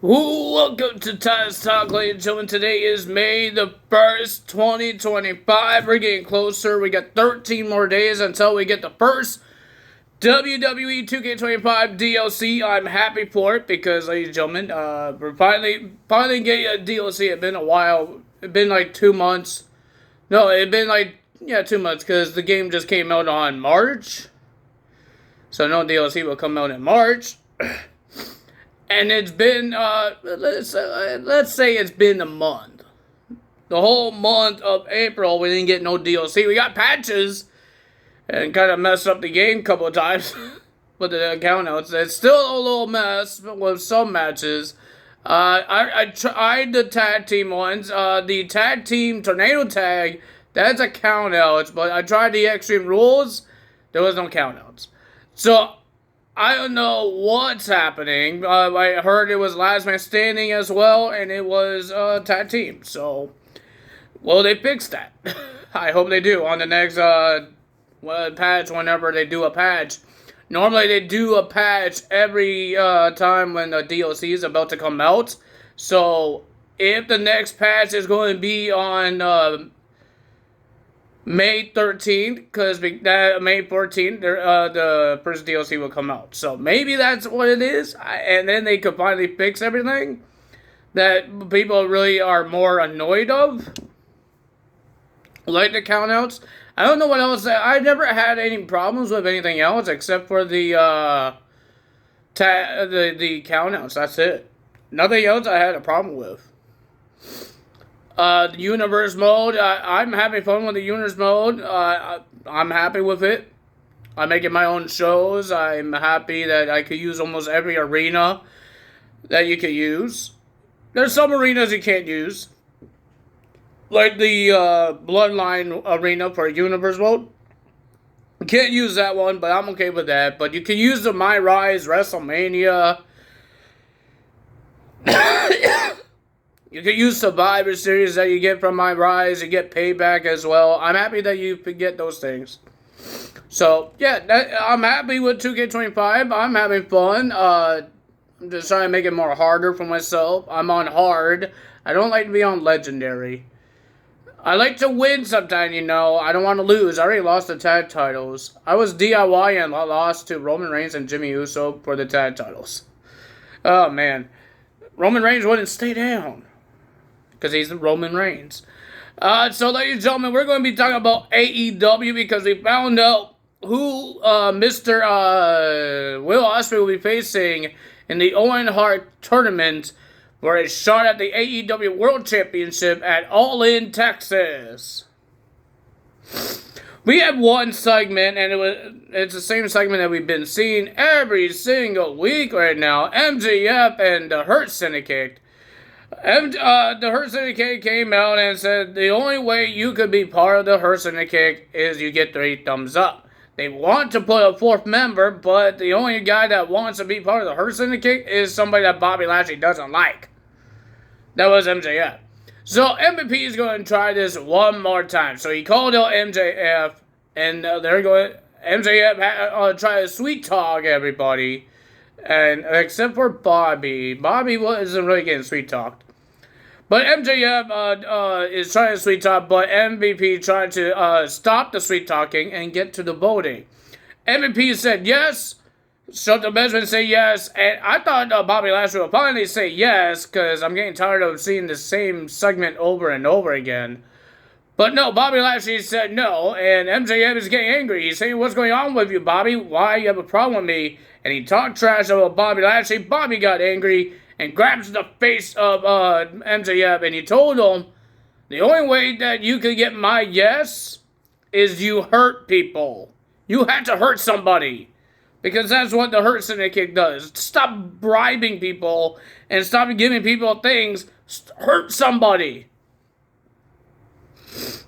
Welcome to Titus Talk, ladies and gentlemen. Today is May the 1st, 2025. We're getting closer. We got 13 more days until we get the first WWE 2K25 DLC. I'm happy for it because, ladies and gentlemen, we're finally getting a DLC. It's been a while. It's been like 2 months. No, it's been like, 2 months because the game just came out on March. So no DLC will come out in March. And it's been, let's say it's been a month. The whole month of April, we didn't get no DLC. We got patches and kind of messed up the game a couple of times with the account notes. It's still a little mess with some matches. I tried the tag team ones. The tag team tornado tag, that's a count outs, but I tried the Extreme Rules. There was no count outs. So I don't know what's happening. I heard it was last man standing as well, and it was tag team. So, well, they fixed that. I hope they do on the next patch. Whenever they do a patch, normally they do a patch every time when the DLC is about to come out. So, if the next patch is going to be on May 13th, because May 14th, the first DLC will come out. So maybe that's what it is, and then they could finally fix everything that people really are more annoyed of, like the countouts. I don't know what else. I never had any problems with anything else except for the countouts. That's it. Nothing else I had a problem with. The universe mode, I'm having fun with the universe mode. I'm happy with it. I'm making my own shows. I'm happy that I could use almost every arena that you could use. There's some arenas you can't use, like the Bloodline arena for universe mode. You can't use that one, but I'm okay with that. But you can use the My Rise WrestleMania. You can use Survivor Series that you get from My Rise. You get Payback as well. I'm happy that you can get those things. So, yeah, I'm happy with 2K25. I'm having fun. I'm just trying to make it more harder for myself. I'm on hard. I don't like to be on Legendary. I like to win sometimes, you know. I don't want to lose. I already lost the tag titles. I was DIY and lost to Roman Reigns and Jimmy Uso for the tag titles. Oh, man. Roman Reigns wouldn't stay down, because he's the Roman Reigns. So, ladies and gentlemen, we're going to be talking about AEW because we found out who Mr. Will Ospreay will be facing in the Owen Hart tournament for a shot at the AEW World Championship at All In Texas. We had one segment, and it's the same segment that we've been seeing every single week right now. MJF and the Hurt Syndicate. The Hurt Syndicate came out and said the only way you could be part of the Hurt Syndicate is you get 3 thumbs up. They want to put a 4th member, but the only guy that wants to be part of the Hurt Syndicate is somebody that Bobby Lashley doesn't like. That was MJF. So MVP is going to try this one more time. So he called out MJF, and they're going. MJF try to sweet talk everybody, and except for Bobby. Bobby wasn't really getting sweet talked. But MJF is trying to sweet talk, but MVP tried to stop the sweet talking and get to the voting. MVP said yes. Shelton Benjamin say yes, and I thought Bobby Lashley would finally say yes, because I'm getting tired of seeing the same segment over and over again. But no, Bobby Lashley said no, and MJF is getting angry. He's saying, "What's going on with you, Bobby? Why you have a problem with me?" And he talked trash about Bobby Lashley. Bobby got angry and grabs the face of MJF, and he told him, the only way that you can get my yes is you hurt people. You had to hurt somebody. Because that's what the Hurt Syndicate does. Stop bribing people and stop giving people things. Hurt somebody.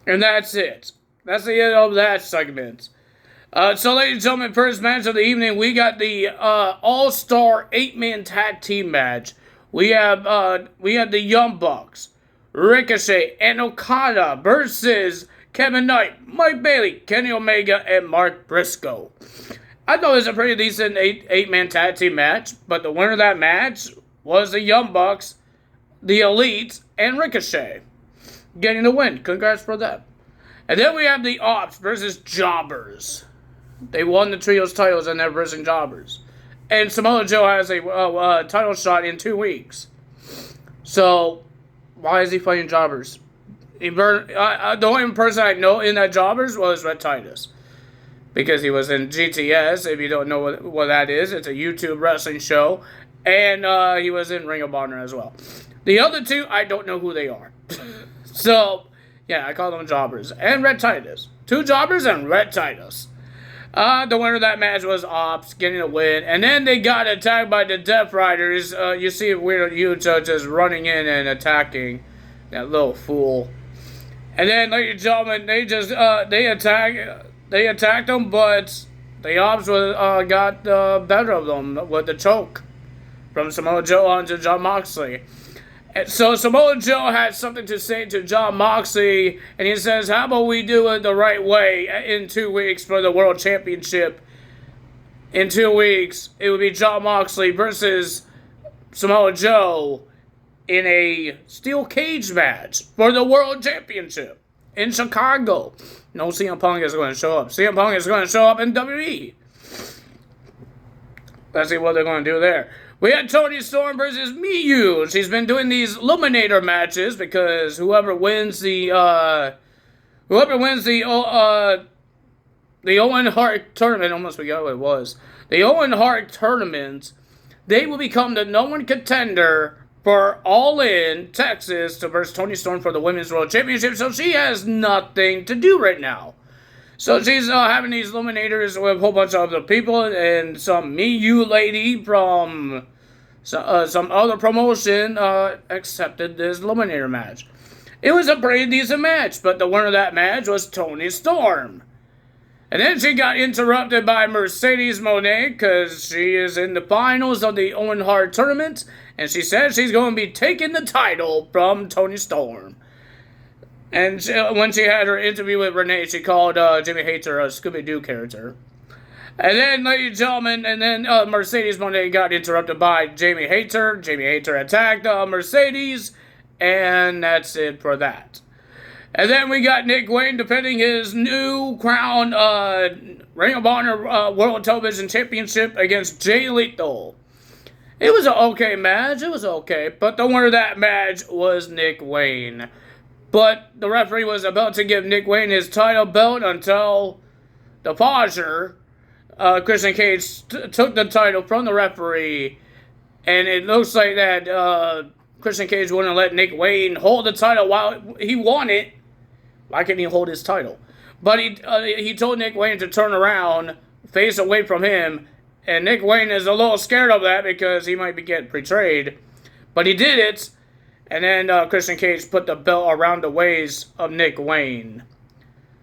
And that's it. That's the end of that segment. So, ladies and gentlemen, first match of the evening, we got the All-Star 8-Man Tag Team match. We have the Young Bucks, Ricochet, and Okada versus Kevin Knight, Mike Bailey, Kenny Omega, and Mark Briscoe. I thought it was a pretty decent eight-man tag team match, but the winner of that match was the Young Bucks, the Elite, and Ricochet getting the win. Congrats for them. And then we have the Ops versus Jobbers. They won the Trios titles and they're versus Jobbers. And Samoa Joe has a title shot in 2 weeks. So, why is he fighting Jobbers? The only person I know in that Jobbers was Red Titus. Because he was in GTS, if you don't know what that is. It's a YouTube wrestling show. And he was in Ring of Honor as well. The other two, I don't know who they are. So, yeah, I call them Jobbers. And Red Titus. 2 Jobbers and Red Titus. The winner of that match was Ops, getting a win. And then they got attacked by the Death Riders. You see Weird Yuta just running in and attacking that little fool. And then, ladies and gentlemen, they attacked them, but the Ops got better of them with the choke from Samoa Joe onto Jon Moxley. And so Samoa Joe had something to say to Jon Moxley, and he says, how about we do it the right way in 2 weeks for the World Championship? In 2 weeks, it would be Jon Moxley versus Samoa Joe in a steel cage match for the World Championship in Chicago. No CM Punk is going to show up. CM Punk is going to show up in WWE. Let's see what they're going to do there. We had Toni Storm versus Miyu. She's been doing these Eliminator matches because whoever wins the Owen Hart tournament, almost forgot what it was. The Owen Hart tournament, they will become the #1 contender for All In Texas to versus Toni Storm for the Women's World Championship. So she has nothing to do right now. So she's having these Eliminators with a whole bunch of other people and some Miyu lady from some other promotion accepted this Eliminator match. It was a pretty decent match, but the winner of that match was Toni Storm. And then she got interrupted by Mercedes Moné because she is in the finals of the Owen Hart tournament, and she said she's going to be taking the title from Toni Storm. And when she had her interview with Renee, she called Jimmy Hayter a Scooby-Doo character. And then, ladies and gentlemen, Mercedes Moné got interrupted by Jamie Hayter. Jamie Hayter attacked Mercedes, and that's it for that. And then we got Nick Wayne defending his new crown Ring of Honor World Television Championship against Jay Lethal. It was an okay match. It was okay. But the winner of that match was Nick Wayne. But the referee was about to give Nick Wayne his title belt until the pauser. Christian Cage took the title from the referee. And it looks like that Christian Cage wouldn't let Nick Wayne hold the title while he won it. Why couldn't he hold his title? But he told Nick Wayne to turn around, face away from him. And Nick Wayne is a little scared of that because he might be getting betrayed. But he did it. And then Christian Cage put the belt around the waist of Nick Wayne.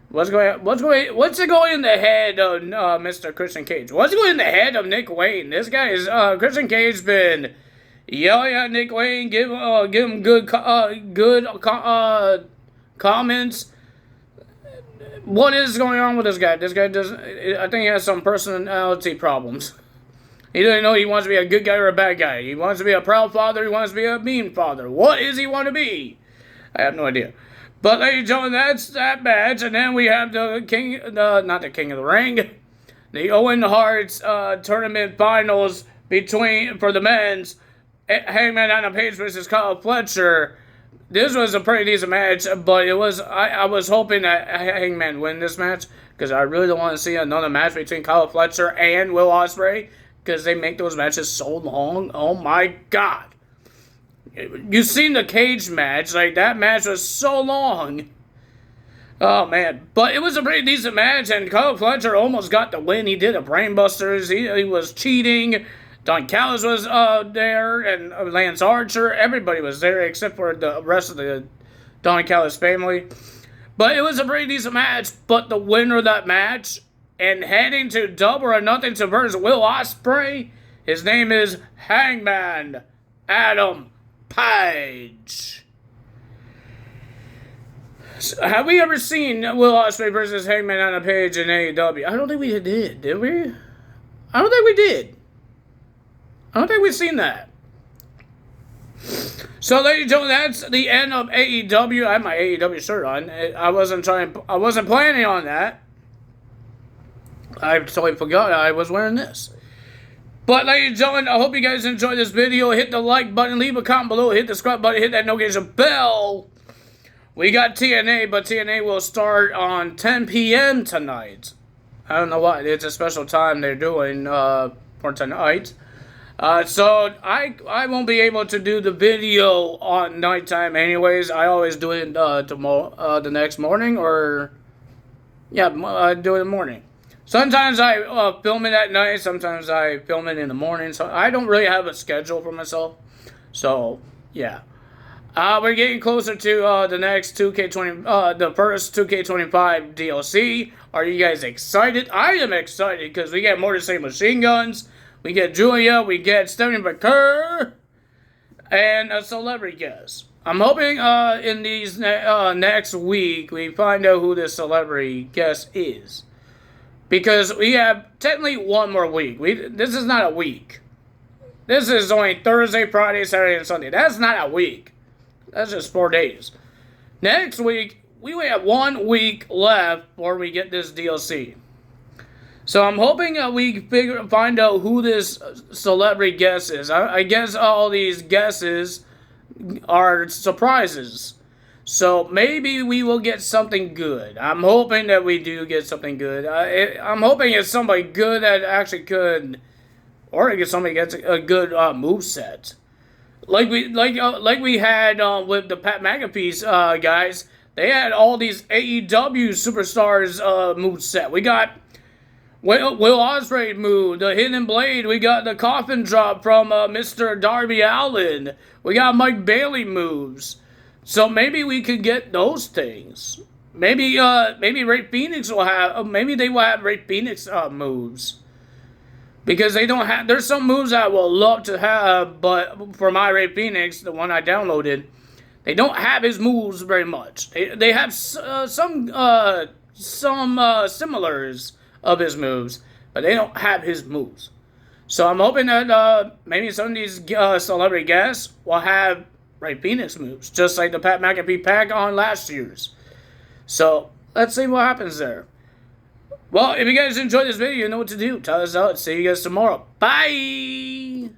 What's going in the head of Mr. Christian Cage? What's going in the head of Nick Wayne? This guy is Christian Cage been yelling at Nick Wayne, give him good comments. What is going on with this guy? This guy I think he has some personality problems. He doesn't know he wants to be a good guy or a bad guy. He wants to be a proud father. He wants to be a mean father. What does he want to be? I have no idea. But ladies and gentlemen, that's that match. And then we have the king, not the King of the Ring, the Owen Hart's tournament finals for the men's. Hangman Adam Page versus Kyle Fletcher. This was a pretty decent match, but it was I was hoping that Hangman win this match because I really don't want to see another match between Kyle Fletcher and Will Ospreay because they make those matches so long. Oh my God! You've seen the cage match, like that match was so long. Oh man, but it was a pretty decent match, and Kyle Fletcher almost got the win. He did a brainbusters. He was cheating. Don Callis was there, and Lance Archer. Everybody was there except for the rest of the Don Callis family. But it was a pretty decent match. But the winner of that match, and heading to Double or Nothing to versus Will Ospreay, his name is Hangman Adam Page. So, have we ever seen Will Ospreay versus Hangman Adam Page in AEW? I don't think we did we? I don't think we did. I don't think we've seen that. So, ladies and gentlemen, that's the end of AEW. I have my AEW shirt on. I wasn't planning on that. I totally forgot I was wearing this. But, ladies and gentlemen, I hope you guys enjoyed this video. Hit the like button, leave a comment below, hit the subscribe button, hit that notification bell. We got TNA, but TNA will start on 10 p.m. tonight. I don't know why. It's a special time they're doing for tonight. So I won't be able to do the video on nighttime anyways. I always do it tomorrow, the next morning, or yeah, I do it in the morning. Sometimes I film it at night. Sometimes I film it in the morning. So I don't really have a schedule for myself. So yeah, we're getting closer to the next 2K20, the first 2K25 DLC. Are you guys excited? I am excited because we get more to say machine guns. We get Julia, we get Stephanie McCurr, and a celebrity guest. I'm hoping in these next week we find out who this celebrity guest is. Because we have technically one more week. This is not a week. This is only Thursday, Friday, Saturday, and Sunday. That's not a week. That's just 4 days. Next week, we only have 1 week left before we get this DLC. So I'm hoping we find out who this celebrity guest is. I guess all these guesses are surprises. So maybe we will get something good. I'm hoping that we do get something good. I'm hoping it's somebody good that actually could, or get somebody gets a good moveset. Like we had with the Pat McAfee guys. They had all these AEW superstars moveset. We got Will Ospreay move, the Hidden Blade. We got the Coffin Drop from Mr. Darby Allin. We got Mike Bailey moves. So maybe we could get those things. Maybe Ray Phoenix will have. Maybe they will have Ray Phoenix moves. Because they don't have. There's some moves I would love to have, but for my Ray Phoenix, the one I downloaded, they don't have his moves very much. They have some similars of his moves, but they don't have his moves. So I'm hoping that maybe some of these celebrity guests will have Ray Phoenix moves, just like the Pat McAfee pack on last year's. So let's see what happens there. Well, if you guys enjoyed this video, you know what to do. Tell us out. See you guys tomorrow. Bye!